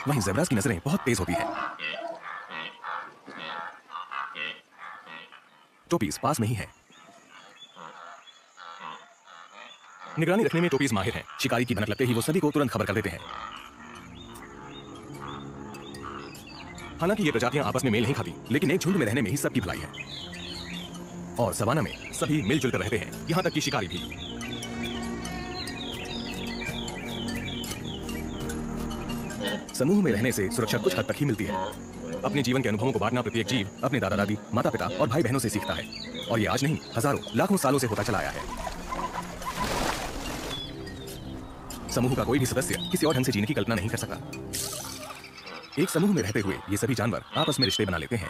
वहीं ज़ेब्रास की नजरें बहुत तेज होती हैं। टोपीज पास में ही है। निगरानी रखने में टोपीज माहिर हैं। शिकारी की भनक लगते ही वो सभी को तुरंत खबर कर देते हैं। हालांकि ये प्रजातियां आपस में मेल नहीं खाती, लेकिन एक झुंड में रहने में ही सबकी भलाई है। और सवाना में सभी मिलजुल कर रहते हैं, यहां तक कि शिकारी भी। समूह में रहने से सुरक्षा कुछ हद तक ही मिलती है। अपने जीवन के अनुभवों को बांटना प्रत्येक जीव अपने दादा दादी, माता पिता और भाई बहनों से सीखता है। और ये आज नहीं, हजारों लाखों सालों से होता चला आया है। समूह का कोई भी सदस्य किसी और ढंग से जीने की कल्पना नहीं कर सकता। एक समूह में रहते हुए ये सभी जानवर आपस में रिश्ते बना लेते हैं।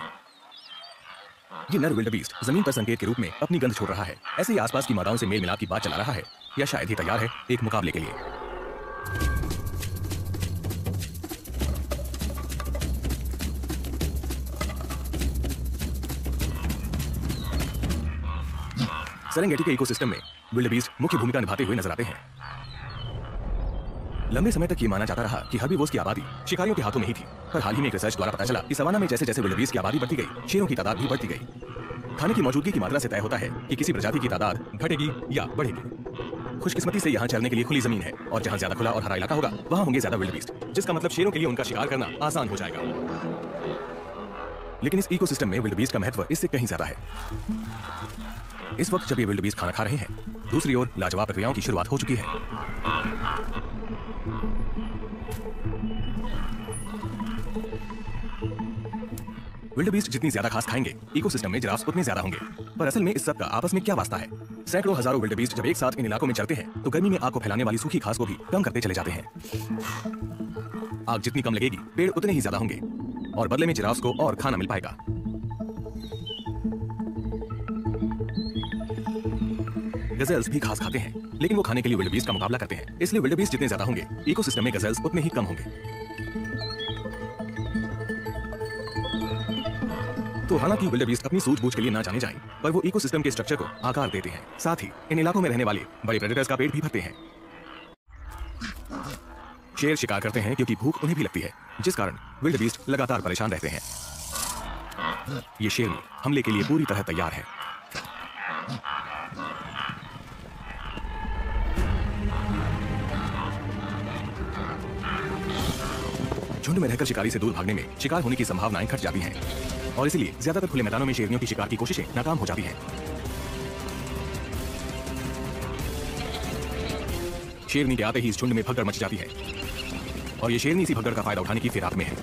ये नर विल्डबीस्ट जमीन पर संकेत के रूप में अपनी गंध छोड़ रहा है। ऐसे ही आसपास की मादाओं से मेल मिलाप की बात चला रहा है, या शायद ही तैयार है एक मुकाबले के लिए। सेरेंगेटी के इकोसिस्टम में विल्डबीस्ट मुख्य भूमिका निभाते हुए नजर आते हैं। लंबे समय तक ये माना जाता रहा कि हर्बीवोर्स की आबादी शिकारियों के हाथों में ही थी, पर हाल ही में एक रिसर्च द्वारा पता चला कि सवाना में जैसे जैसे विल्डबीस्ट की आबादी बढ़ती गई, शेरों की तादाद भी बढ़ती गई। खाने की मौजूदगी की मात्रा से तय होता है कि किसी प्रजाति की तादाद घटेगी या बढ़ेगी। खुशकिस्मती से यहाँ चलने के लिए खुली जमीन है, और जहाँ ज्यादा खुला और हरा इलाका होगा वहाँ होंगे ज्यादा विल्डबीस्ट, जिसका मतलब शेरों के लिए उनका शिकार करना आसान हो जाएगा। लेकिन इस इकोसिस्टम में विल्डबीस्ट का महत्व इससे कहीं ज्यादा है। इस वक्त जब ये विल्डबीस्ट खाना खा रहे हैं, दूसरी ओर लाजवाब प्रक्रियाओं की शुरुआत हो चुकी है। विल्डबीस्ट जितनी ज्यादा घास खाएंगे, इकोसिस्टम में जिराफ उतने ज्यादा होंगे। पर असल में इस सब का आपस में क्या वास्ता है? सैकड़ों हजारों विल्डबीस्ट जब एक साथ इन इलाकों में चलते हैं, तो गर्मी में आग को फैलाने वाली सूखी घास को भी कम करते चले जाते हैं। आग जितनी कम लगेगी, पेड़ उतने ही ज्यादा होंगे, और बदले में जिराफ को और खाना मिल पाएगा। गजेल्स भी घास खाते हैं, लेकिन वो खाने के लिए विल्डबीस्ट का मुकाबला करते हैं। इसलिए विल्डबीस्ट जितने ज्यादा होंगे, इकोसिस्टम में गजेल्स उतने ही कम होंगे। तो हालांकि विल्डबीस्ट अपनी सूझबूझ के लिए ना जाने जाएं, पर वो इकोसिस्टम के स्ट्रक्चर को आकार देते हैं। साथ ही इन इलाकों में रहने वाले बड़े प्रेडेटर्स का पेट भी भरते हैं। शेर शिकार करते हैं क्योंकि भूख उन्हें भी लगती है, जिस कारण विल्डबीस्ट लगातार परेशान रहते हैं। ये शेर हमले के लिए पूरी तरह तैयार है। झुंड में रहकर शिकारी से दूर भागने में शिकार होने की संभावनाएं घट जाती हैं, और इसलिए ज्यादातर खुले मैदानों में शेरनियों की शिकार की कोशिशें नाकाम हो जाती हैं। शेरनी के आते ही इस झुंड में भगदड़ मच जाती है, और ये शेरनी इसी भगदड़ का फायदा उठाने की फिराक में है।